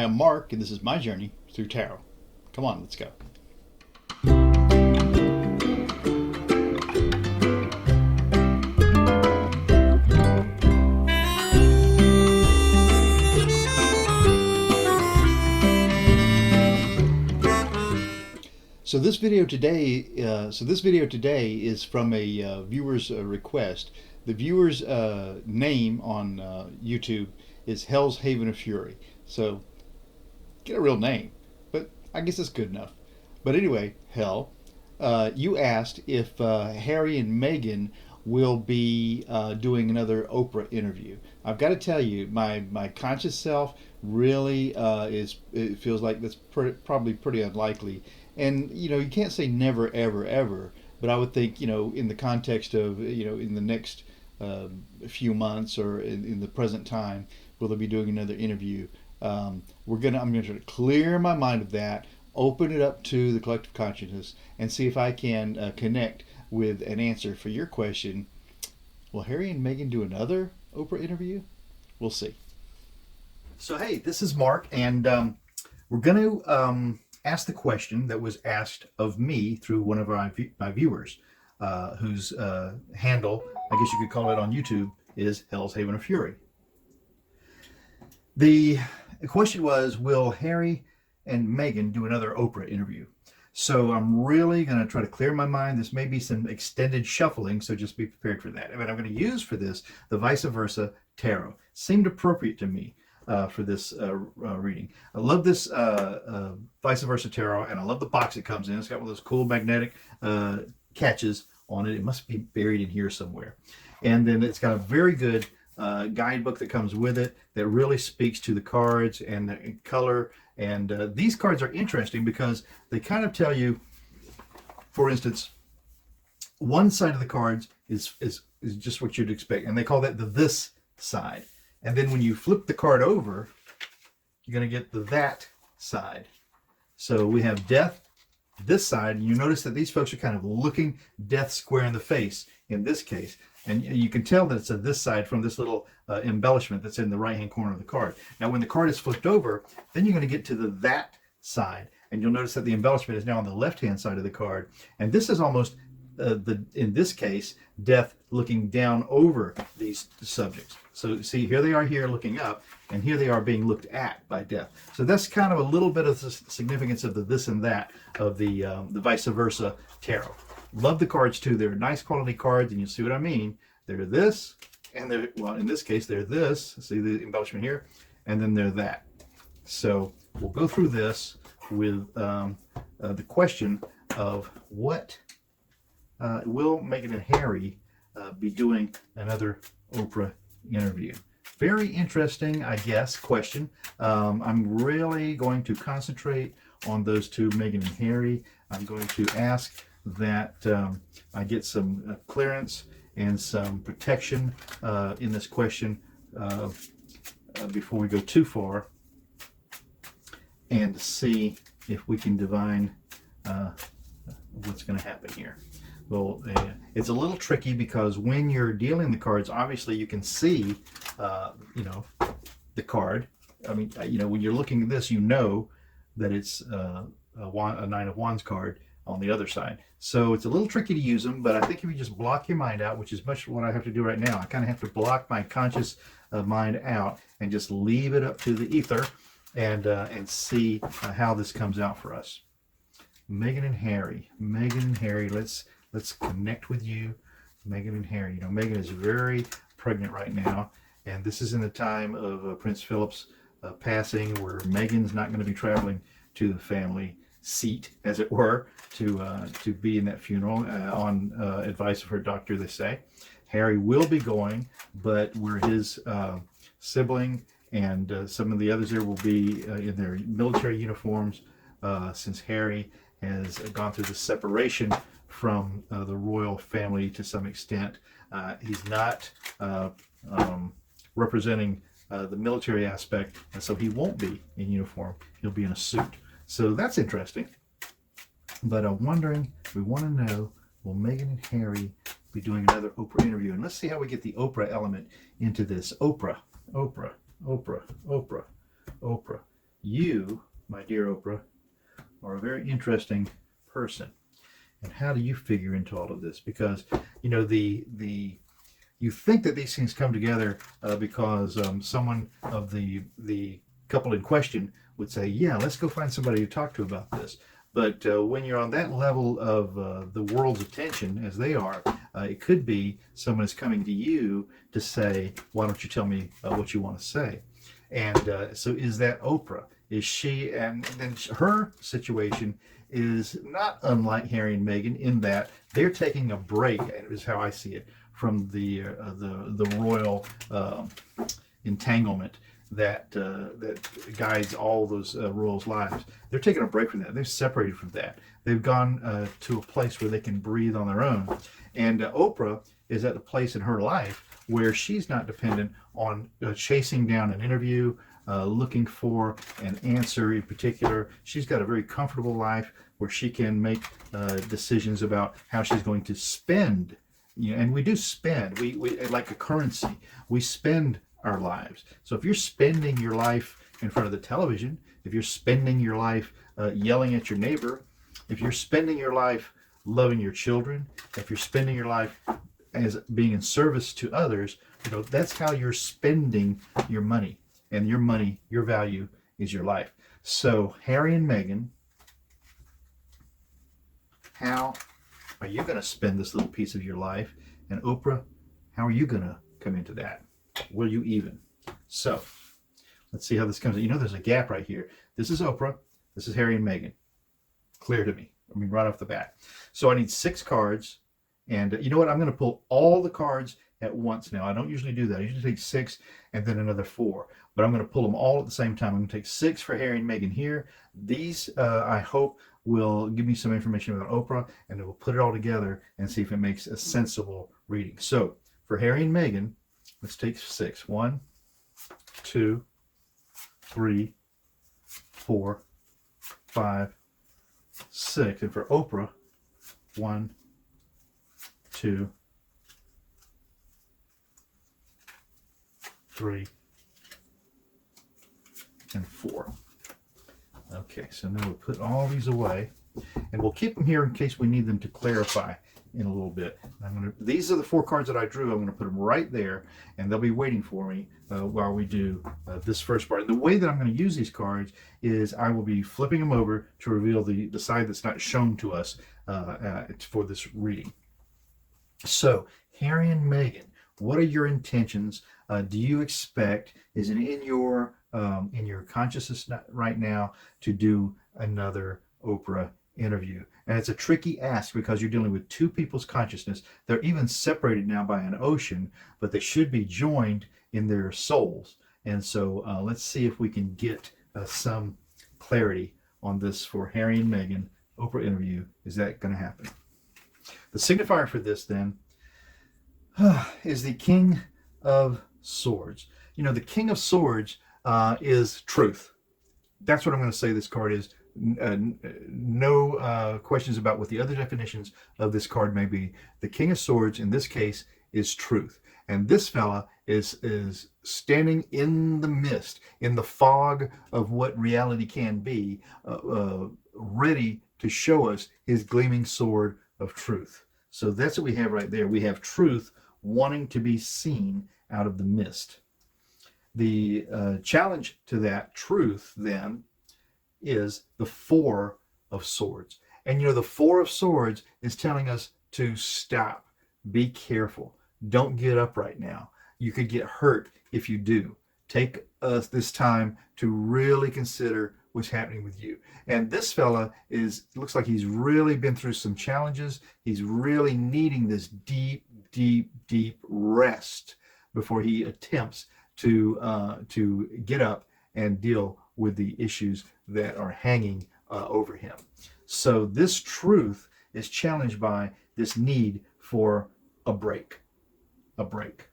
I'm Mark, and this is my journey through tarot. Come on, let's go. So this video today is from a viewer's request. The viewer's name on YouTube is Hell's Haven of Fury. So get a real name, but I guess it's good enough. But anyway, Hell, you asked if Harry and Meghan will be doing another Oprah interview. I've got to tell you, my conscious self really it feels like that's probably pretty unlikely. And you can't say never, ever, ever. But I would think, in the context of, in the next few months or in the present time, will they be doing another interview? I'm going to clear my mind of that, open it up to the collective consciousness, and see if I can connect with an answer for your question. Will Harry and Meghan do another Oprah interview? We'll see. So hey, this is Mark, and we're going to ask the question that was asked of me through one of my viewers, whose handle, I guess you could call it on YouTube, is Hell's Haven of Fury. The question was, will Harry and Meghan do another Oprah interview? So I'm really going to try to clear my mind. This may be some extended shuffling, so just be prepared for that. And I'm going to use for this the vice versa tarot. Seemed appropriate to me for this reading. I love this vice versa tarot, and I love the box it comes in. It's got one of those cool magnetic catches on it. It must be buried in here somewhere. And then it's got a very good guidebook that comes with it that really speaks to the cards and the color. And these cards are interesting because they kind of tell you, for instance, one side of the cards is just what you'd expect, and they call that the this side. And then when you flip the card over, you're going to get the that side. So we have death this side, and you notice that these folks are kind of looking death square in the face in this case. And you can tell that it's a this side from this little embellishment that's in the right-hand corner of the card. Now, when the card is flipped over, then you're going to get to the that side. And you'll notice that the embellishment is now on the left-hand side of the card. And this is almost, in this case, death looking down over these subjects. So see, here they are here looking up, and here they are being looked at by death. So that's kind of a little bit of the significance of the this and that of the vice versa tarot. Love the cards too. They're nice quality cards, and you'll see what I mean. They're this, and they're, well, in this case, they're this. See the embellishment here, and then they're that. So we'll go through this with the question of what will Meghan and Harry be doing another Oprah interview. Very interesting, I guess, question. I'm really going to concentrate on those two, Meghan and Harry. I'm going to ask that I get some clearance and some protection in this question before we go too far, and see if we can divine what's going to happen here. Well, it's a little tricky because when you're dealing the cards, obviously you can see, the card. I mean, when you're looking at this, you know that it's a Nine of Wands card on the other side. So it's a little tricky to use them, but I think if you just block your mind out, which is much what I have to do right now, I kind of have to block my conscious mind out and just leave it up to the ether and see how this comes out for us. Meghan and Harry. Meghan and Harry, let's connect with you. Meghan and Harry. Meghan is very pregnant right now, and this is in the time of Prince Philip's passing, where Meghan's not going to be traveling to the family seat, as it were, to be in that funeral on advice of her doctor, they say. Harry will be going, but where his sibling and some of the others there will be in their military uniforms, since Harry has gone through the separation from the royal family to some extent. He's not representing the military aspect, and so he won't be in uniform. He'll be in a suit. So that's interesting. But I'm wondering, we want to know, will Meghan and Harry be doing another Oprah interview? And let's see how we get the Oprah element into this. Oprah, Oprah, Oprah, Oprah, Oprah. You, my dear Oprah, are a very interesting person. And how do you figure into all of this? Because the you think that these things come together because someone of the couple in question would say, "Yeah, let's go find somebody to talk to about this." But when you're on that level of the world's attention, as they are, it could be someone is coming to you to say, "Why don't you tell me what you want to say?" And so, is that Oprah? Is she? And then her situation is not unlike Harry and Meghan in that they're taking a break, is how I see it, from the royal entanglement that guides all those royals' lives. They're taking a break from that. They're separated from that. They've gone to a place where they can breathe on their own. And Oprah is at a place in her life where she's not dependent on chasing down an interview, looking for an answer in particular. She's got a very comfortable life where she can make decisions about how she's going to spend. And we do spend. We like a currency. We spend our lives. So if you're spending your life in front of the television, if you're spending your life yelling at your neighbor, if you're spending your life loving your children, if you're spending your life as being in service to others, that's how you're spending your money. And your money, your value, is your life. So Harry and Meghan, how are you going to spend this little piece of your life? And Oprah, how are you going to come into that? Will you even? So let's see how this comes. There's a gap right here. This is Oprah. This is Harry and Meghan. Clear to me. I mean, right off the bat. So I need 6 cards. And you know what? I'm going to pull all the cards at once now. I don't usually do that. I usually take 6 and then another 4. But I'm going to pull them all at the same time. I'm going to take 6 for Harry and Meghan here. These, I hope, will give me some information about Oprah, and we'll put it all together and see if it makes a sensible reading. So for Harry and Meghan, let's take 6. 1, 2, 3, 4, 5, 6. And for Oprah, 1, 2, 3, and 4. Okay, so now we'll put all these away, and we'll keep them here in case we need them to clarify in a little bit. These are the 4 cards that I drew. I'm going to put them right there, and they'll be waiting for me while we do this first part. And the way that I'm going to use these cards is I will be flipping them over to reveal the side that's not shown to us for this reading. So, Harry and Meghan, what are your intentions? Do you expect, is it in your consciousness right now to do another Oprah interview? And it's a tricky ask because you're dealing with 2 people's consciousness. They're even separated now by an ocean, but they should be joined in their souls. And so let's see if we can get some clarity on this for Harry and Meghan Oprah interview. Is that going to happen? The signifier for this then is the King of Swords. The King of Swords is truth. That's what I'm going to say this card is. No questions about what the other definitions of this card may be. The King of Swords in this case is truth. And this fella is standing in the mist, in the fog of what reality can be, ready to show us his gleaming sword of truth. So that's what we have right there. We have truth wanting to be seen out of the mist. The challenge to that truth then is the 4 of Swords. And the 4 of Swords is telling us to stop, be careful, don't get up right now. You could get hurt if you do. Take this time to really consider what's happening with you. And this fella looks like he's really been through some challenges. He's really needing this deep, deep, deep rest before he attempts to get up and deal with the issues that are hanging over him. So this truth is challenged by this need for a break. A break.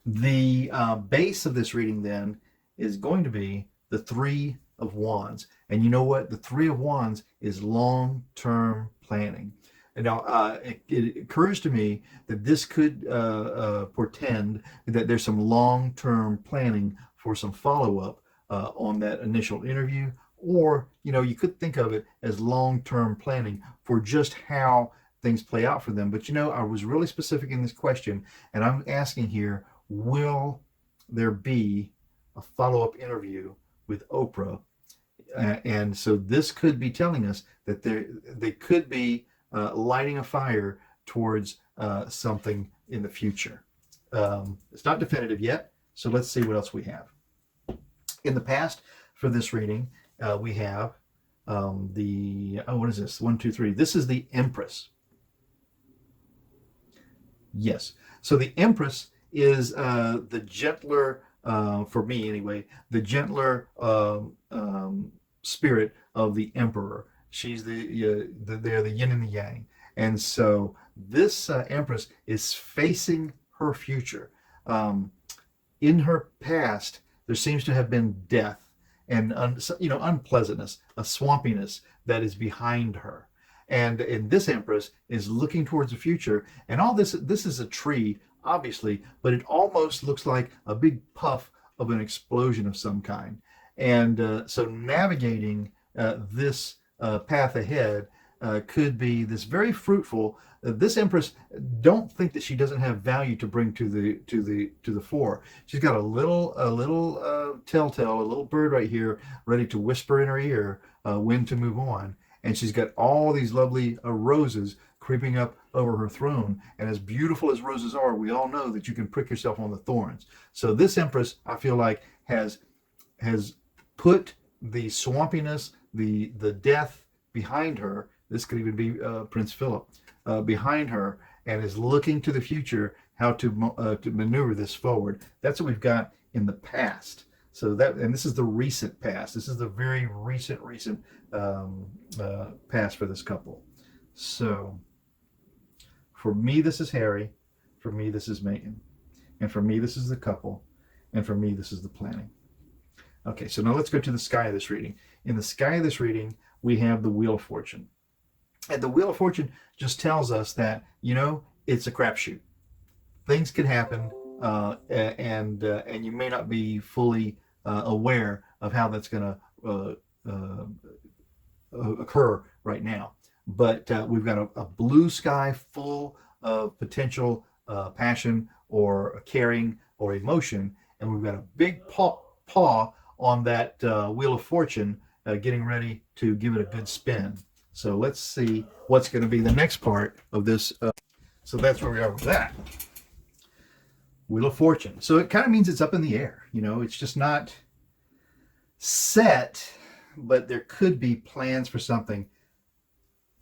The base of this reading then is going to be the 3 of Wands. And you know what? The 3 of Wands is long-term planning. And now it occurs to me that this could portend that there's some long-term planning for some follow-up on that initial interview. Or, you could think of it as long-term planning for just how things play out for them. But, I was really specific in this question, and I'm asking here, will there be a follow-up interview with Oprah? And so this could be telling us that they could be lighting a fire towards something in the future. It's not definitive yet, so let's see what else we have. In the past, for this reading, we have what is this? 1, 2, 3. This is the Empress. Yes. So the Empress is the gentler, for me anyway, the gentler spirit of the Emperor. She's they're the yin and the yang. And so this Empress is facing her future. In her past, there seems to have been death and unpleasantness, a swampiness that is behind her. And this Empress is looking towards the future. And all this is a tree, obviously, but it almost looks like a big puff of an explosion of some kind. And so navigating this path ahead could be this very fruitful. This Empress, don't think that she doesn't have value to bring to the fore. She's got a little telltale, a little bird right here, ready to whisper in her ear when to move on. And she's got all these lovely roses creeping up over her throne. And as beautiful as roses are, we all know that you can prick yourself on the thorns. So this Empress, I feel like, has put the swampiness, the death behind her. This could even be Prince Philip behind her, and is looking to the future how to maneuver this forward. That's what we've got in the past. So and this is the recent past. This is the very recent past for this couple. So for me, this is Harry. For me, this is Meghan. And for me, this is the couple. And for me, this is the planning. Okay, so now let's go to the sky of this reading. In the sky of this reading, we have the Wheel of Fortune. And the Wheel of Fortune just tells us that, it's a crapshoot. Things can happen, and you may not be fully aware of how that's going to occur right now. But we've got a blue sky full of potential passion or caring or emotion, and we've got a big paw on that Wheel of Fortune getting ready to give it a good spin. So let's see what's going to be the next part of this. So that's where we are with that. Wheel of Fortune. So it kind of means it's up in the air. It's just not set, but there could be plans for something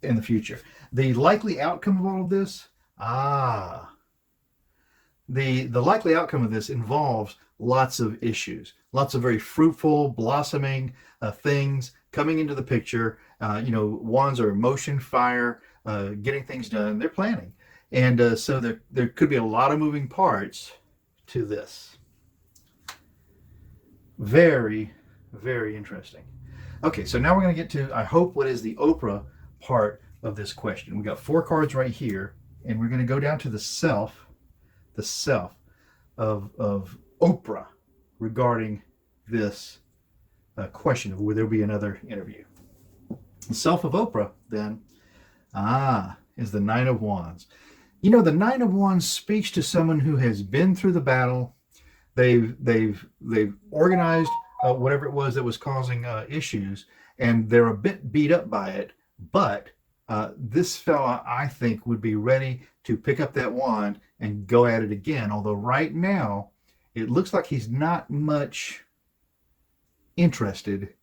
in the future. The likely outcome of all of this, the likely outcome of this involves lots of issues, lots of very fruitful, blossoming things coming into the picture. Wands are emotion, fire, getting things done. They're planning. And so there could be a lot of moving parts to this. Very, very interesting. Okay, so now we're going to get to, I hope, what is the Oprah part of this question. We got 4 cards right here, and we're going to go down to the self of Oprah regarding this question of will there be another interview. The self of Oprah, then, is the Nine of Wands. The Nine of Wands speaks to someone who has been through the battle. They've organized whatever it was that was causing issues, and they're a bit beat up by it. But this fella, I think, would be ready to pick up that wand and go at it again. Although right now, it looks like he's not much interested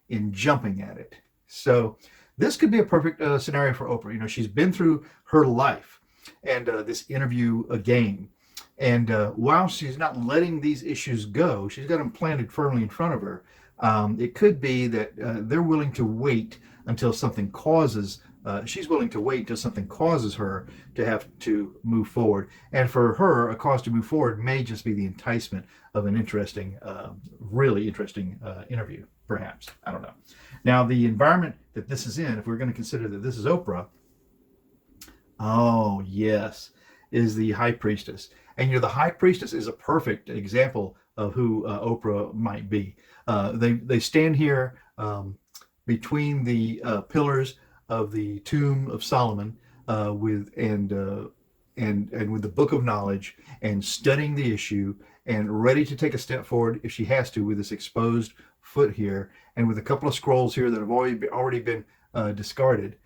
in jumping at it. So this could be a perfect scenario for Oprah. She's been through her life and this interview game. And while she's not letting these issues go, she's got them planted firmly in front of her. It could be that they're willing to wait until something causes, she's willing to wait until something causes her to have to move forward. And for her, a cause to move forward may just be the enticement of an interesting, really interesting interview, perhaps. I don't know. Now, the environment that this is in, if we're going to consider that this is Oprah, oh, yes, is the High Priestess. And the High Priestess is a perfect example of who Oprah might be. They stand here between the pillars of the tomb of Solomon, and with the book of knowledge, and studying the issue, and ready to take a step forward if she has to, with this exposed foot here, and with a couple of scrolls here that have already been discarded.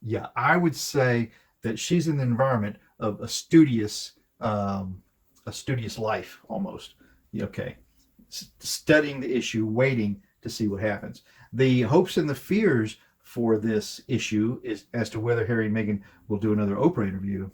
Yeah, I would say that she's in the environment of a studious life almost. Okay, studying the issue, waiting to see what happens. The hopes and the fears for this issue is as to whether Harry and Meghan will do another Oprah interview.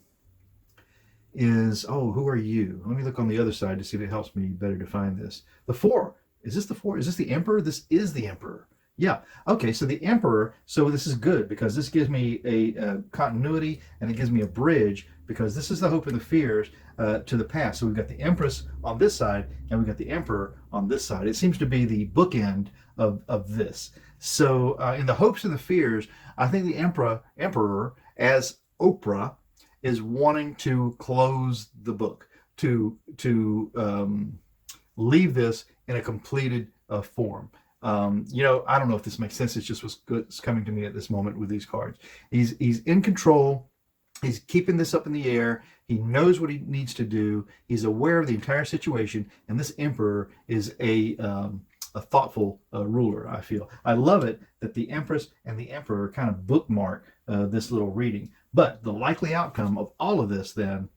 Is, oh, who are you? Let me look on the other side to see if it helps me better define this. The four. Is this the four? Is this the emperor? This is the emperor. Yeah. Okay. So the emperor. So this is good because this gives me a continuity, and it gives me a bridge, because this is the hope and the fears to the past. So we've got the empress on this side, and we've got the emperor on this side. It seems to be the bookend of this. So in the hopes and the fears, I think the emperor as Oprah is wanting to close the book, to leave this in a completed form. I don't know if this makes sense. It's just what's coming to me at this moment with these cards. He's in control. He's keeping this up in the air. He knows what he needs to do. He's aware of the entire situation, and this emperor is a thoughtful ruler, I feel. I love it that the empress and the emperor kind of bookmark this little reading. But the likely outcome of all of this then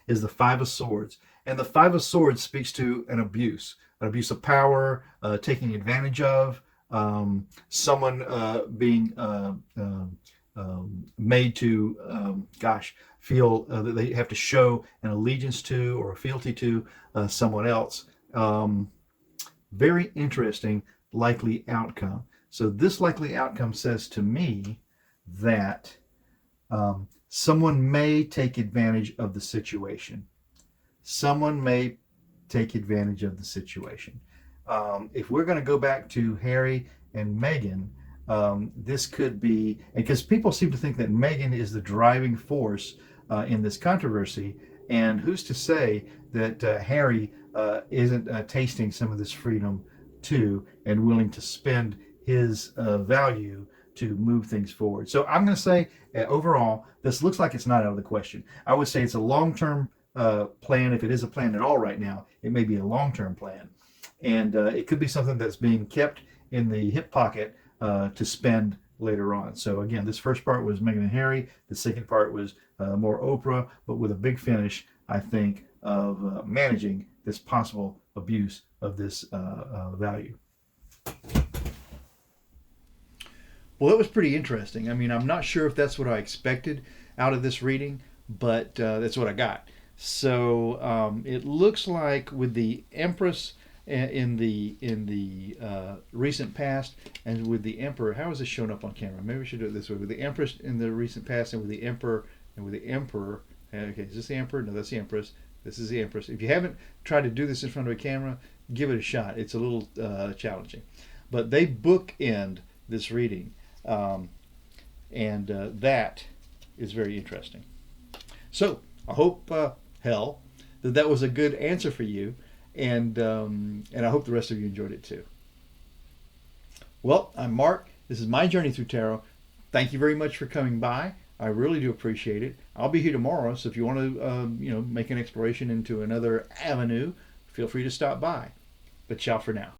is the Five of Swords. And the Five of Swords speaks to an abuse of power, taking advantage of, someone being made to, feel that they have to show an allegiance to or a fealty to someone else. Very interesting likely outcome. So this likely outcome says to me that someone may take advantage of the situation. Someone may take advantage of the situation. If we're going to go back to Harry and Meghan, this could be, because people seem to think that Meghan is the driving force in this controversy, and who's to say that Harry isn't tasting some of this freedom too, and willing to spend his value to move things forward. So I'm going to say overall, this looks like it's not out of the question. I would say it's a long-term plan. If it is a plan at all right now, it may be a long-term plan, and it could be something that's being kept in the hip pocket to spend later on. So again, this first part was Meghan and Harry. The second part was more Oprah, but with a big finish, I think, of managing this possible abuse of this value. Well, that was pretty interesting. I mean, I'm not sure if that's what I expected out of this reading, but that's what I got. So it looks like with the Empress in the recent past, and with the Emperor, how is this shown up on camera? Maybe we should do it this way: with the Empress in the recent past, and with the Emperor, and with the Emperor. Okay, is this the Emperor? No, that's the Empress. This is the Empress. If you haven't tried to do this in front of a camera, give it a shot. It's a little challenging, but they bookend this reading, and that is very interesting. So I hope, that was a good answer for you, and I hope the rest of you enjoyed it too. Well, I'm Mark. This is my journey through tarot. Thank you very much for coming by. I really do appreciate it. I'll be here tomorrow, so if you want to, make an exploration into another avenue, feel free to stop by. But ciao for now.